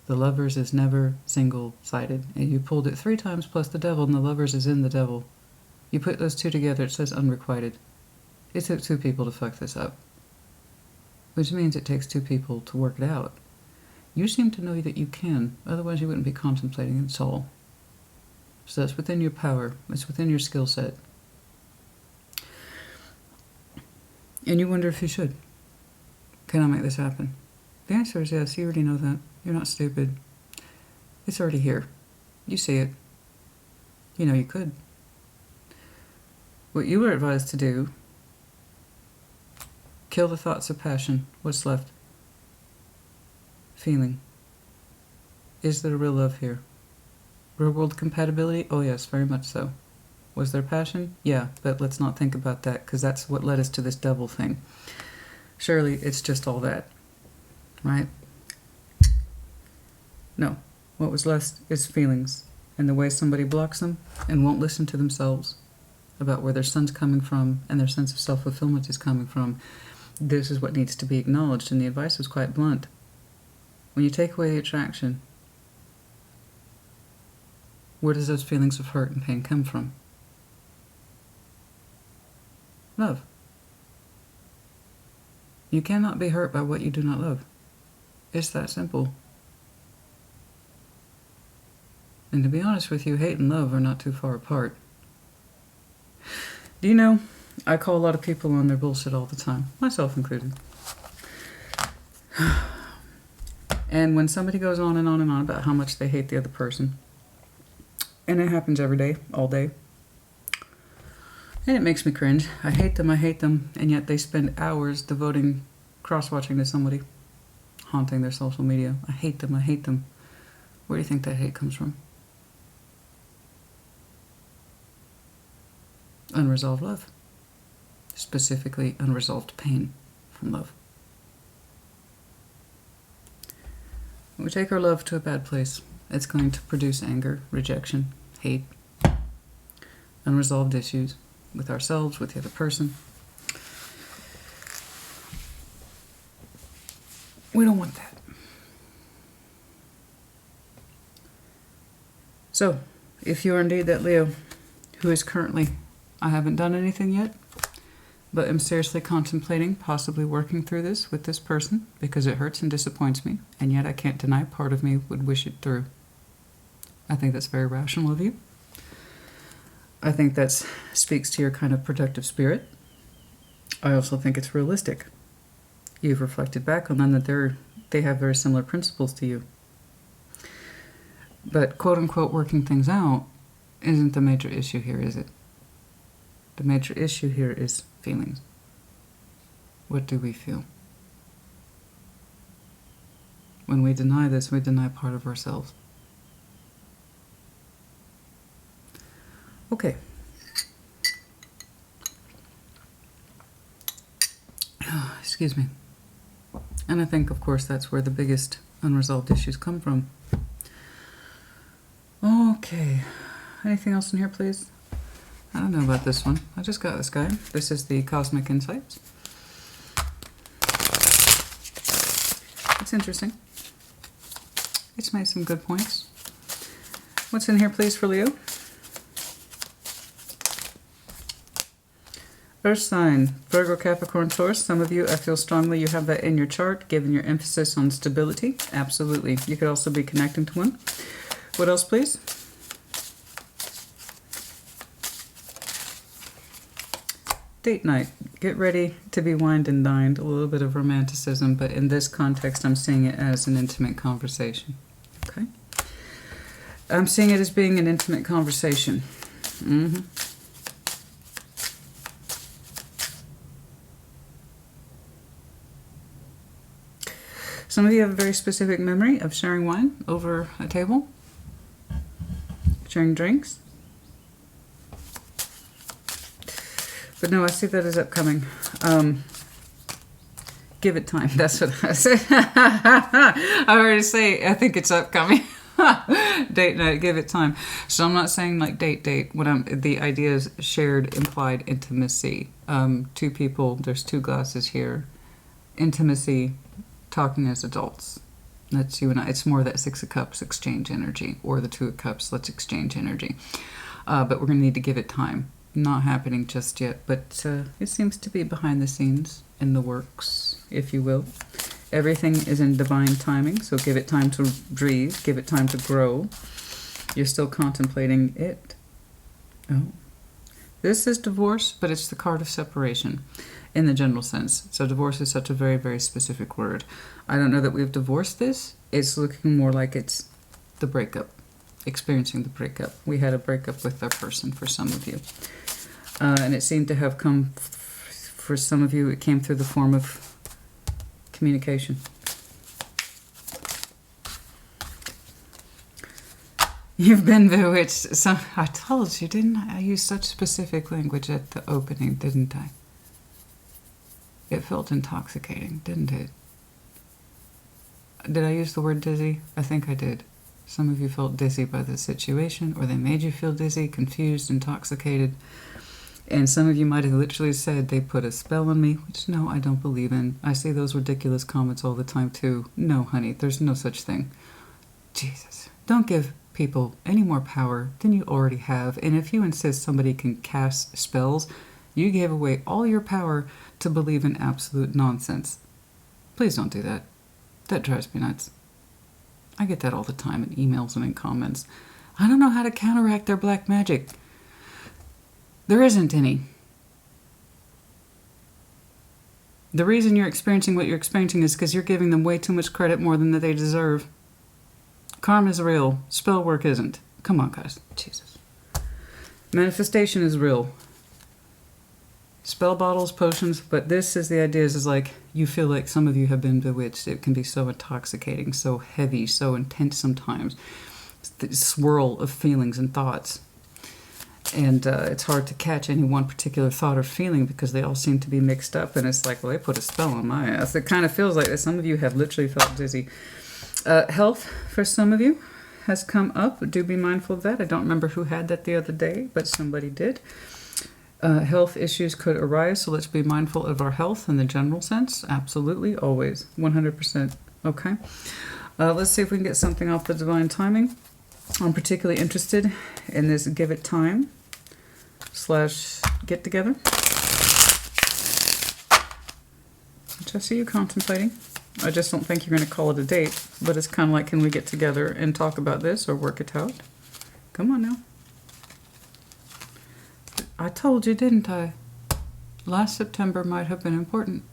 The Lovers is never single-sided. And you pulled it 3 times plus the Devil, and the Lovers is in the Devil. You put those two together, it says unrequited. It took 2 people to fuck this up. Which means it takes 2 people to work it out. You seem to know that you can, otherwise you wouldn't be contemplating it all. So that's within your power. It's within your skill set. And you wonder if you should. Can I make this happen? The answer is yes. You already know that. You're not stupid. It's already here. You see it. You know you could. What you were advised to do, kill the thoughts of passion. What's left? Feeling. Is there real love here? Real world compatibility? Oh yes, very much so. Was there passion? Yeah, but let's not think about that, because that's what led us to this Devil thing. Surely it's just all that, right? No. What was left is feelings, and the way somebody blocks them and won't listen to themselves about where their sun's coming from and their sense of self-fulfillment is coming from. This is what needs to be acknowledged, and the advice was quite blunt. When you take away the attraction, where does those feelings of hurt and pain come from? Love. You cannot be hurt by what you do not love. It's that simple. And to be honest with you, hate and love are not too far apart. Do you know, I call a lot of people on their bullshit all the time, myself included. And when somebody goes on and on and on about how much they hate the other person, and it happens every day, all day, and it makes me cringe. I hate them, and yet they spend hours devoting cross-watching to somebody, haunting their social media. I hate them. Where do you think that hate comes from? Unresolved love. Specifically, unresolved pain from love. When we take our love to a bad place, it's going to produce anger, rejection, hate, unresolved issues with ourselves, with the other person. We don't want that. So, if you are indeed that Leo who is currently, I haven't done anything yet, but am seriously contemplating possibly working through this with this person because it hurts and disappoints me, and yet I can't deny part of me would wish it through. I think that's very rational of you. I think that speaks to your kind of protective spirit. I also think it's realistic. You've reflected back on them that they have very similar principles to you. But quote-unquote working things out isn't the major issue here, is it? The major issue here is feelings. What do we feel? When we deny this, we deny part of ourselves. Okay. Excuse me. And I think, of course, that's where the biggest unresolved issues come from. Okay. Anything else in here, please? I don't know about this one. I just got this guy. This is the Cosmic Insights. It's interesting. It's made some good points. What's in here, please, for Leo? Earth sign, Virgo, Capricorn, Taurus. Some of you, I feel strongly you have that in your chart, given your emphasis on stability. Absolutely. You could also be connecting to one. What else, please? Date night. Get ready to be wined and dined. A little bit of romanticism, but in this context, I'm seeing it as an intimate conversation. Okay? I'm seeing it as being an intimate conversation. Some of you have a very specific memory of sharing wine over a table, sharing drinks. But no, I see that as upcoming. Give it time. That's what I said. I already say I think it's upcoming. Date night. Give it time. So I'm not saying like date. The idea is shared implied intimacy. Two people. There's two glasses here. Intimacy. Talking as adults. That's you and I. It's more that Six of Cups exchange energy, or the Two of Cups. Let's exchange energy. But we're going to need to give it time. Not happening just yet, but it seems to be behind the scenes, in the works, if you will. Everything is in divine timing, so give it time to breathe, give it time to grow. You're still contemplating it. Oh. This is divorce, but it's the card of separation in the general sense. So divorce is such a very, very specific word. I don't know that we've divorced this. It's looking more like it's the breakup, experiencing the breakup. We had a breakup with our person for some of you. And it seemed to have come, for some of you, it came through the form of communication. You've been bewitched. So I told you, didn't I? I used such specific language at the opening, didn't I? It felt intoxicating, didn't it? Did I use the word dizzy? I think I did. Some of you felt dizzy by the situation, or they made you feel dizzy, confused, intoxicated. And some of you might have literally said they put a spell on me, which no, I don't believe in. I see those ridiculous comments all the time too. No, honey, there's no such thing. Jesus. Don't give people any more power than you already have. And if you insist somebody can cast spells, you gave away all your power to believe in absolute nonsense. Please don't do that. That drives me nuts. I get that all the time in emails and in comments. I don't know how to counteract their black magic. There isn't any. The reason you're experiencing what you're experiencing is because you're giving them way too much credit, more than that they deserve. Karma's real. Spell work isn't. Come on, guys. Jesus. Manifestation is real. Spell bottles, potions, but this is the idea is like you feel like some of you have been bewitched. It can be so intoxicating, so heavy, so intense sometimes. It's the swirl of feelings and thoughts. And it's hard to catch any one particular thought or feeling because they all seem to be mixed up. And it's like, well, they put a spell on my ass. It kind of feels like that. Some of you have literally felt dizzy. Health, for some of you, has come up. Do be mindful of that. I don't remember who had that the other day, but somebody did. Health issues could arise, so let's be mindful of our health in the general sense. Absolutely, always. 100%. Okay. Let's see if we can get something off the divine timing. I'm particularly interested in this give it time / get together, which I see you contemplating. I just don't think you're going to call it a date, but it's kind of like, can we get together and talk about this or work it out? Come on now. I told you, didn't I? Last September might have been important.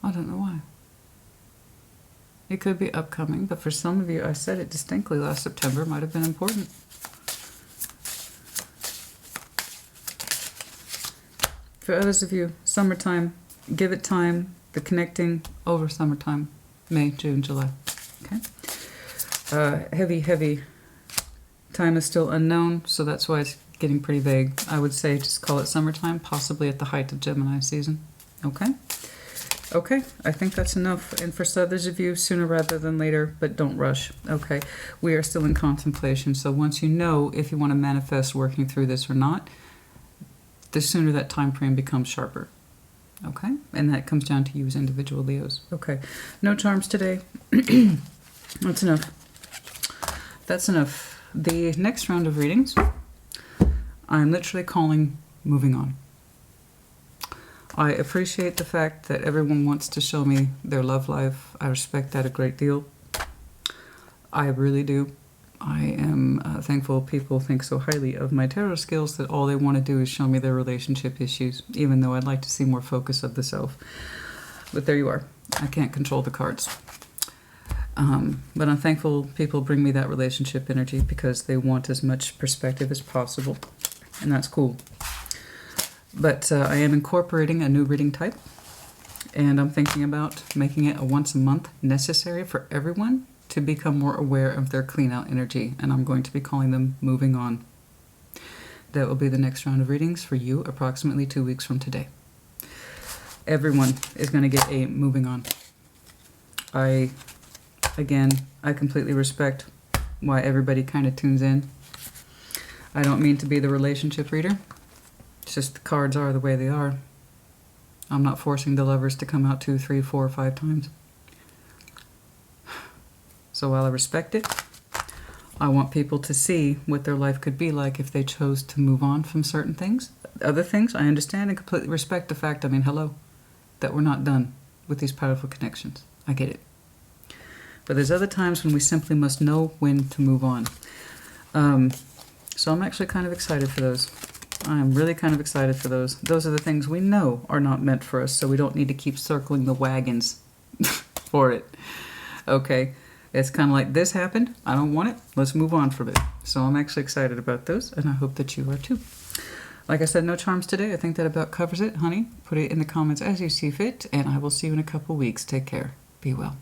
I don't know why. It could be upcoming, but for some of you, I said it distinctly, last September might have been important. For others of you, summertime, give it time, the connecting over summertime, May, June, July. Okay. Heavy time is still unknown, so that's why it's getting pretty vague. I would say just call it summertime, possibly at the height of Gemini season. Okay? Okay, I think that's enough. And for others of you, sooner rather than later, but don't rush. Okay, we are still in contemplation, so once you know if you want to manifest working through this or not, the sooner that time frame becomes sharper. Okay? And that comes down to you as individual Leos. Okay. No charms today. That's enough. That's enough. The next round of readings, I'm literally calling moving on. I appreciate the fact that everyone wants to show me their love life. I respect that a great deal. I really do. I am thankful people think so highly of my tarot skills that all they want to do is show me their relationship issues, even though I'd like to see more focus of the self. But there you are. I can't control the cards. But I'm thankful people bring me that relationship energy because they want as much perspective as possible. And that's cool. But I am incorporating a new reading type. And I'm thinking about making it a once a month necessary for everyone to become more aware of their clean out energy. And I'm going to be calling them moving on. That will be the next round of readings for you approximately 2 weeks from today. Everyone is going to get a moving on. Again, I completely respect why everybody kind of tunes in. I don't mean to be the relationship reader. It's just the cards are the way they are. I'm not forcing the lovers to come out 2, 3, 4, 5 times. So while I respect it, I want people to see what their life could be like if they chose to move on from certain things. Other things, I understand and completely respect the fact, hello, that we're not done with these powerful connections. I get it. But there's other times when we simply must know when to move on. So I'm actually kind of excited for those. I am really kind of excited for those. Those are the things we know are not meant for us, so we don't need to keep circling the wagons for it. Okay, it's kind of like this happened. I don't want it. Let's move on from it. So I'm actually excited about those, and I hope that you are too. Like I said, no charms today. I think that about covers it, honey. Put it in the comments as you see fit, and I will see you in a couple weeks. Take care. Be well.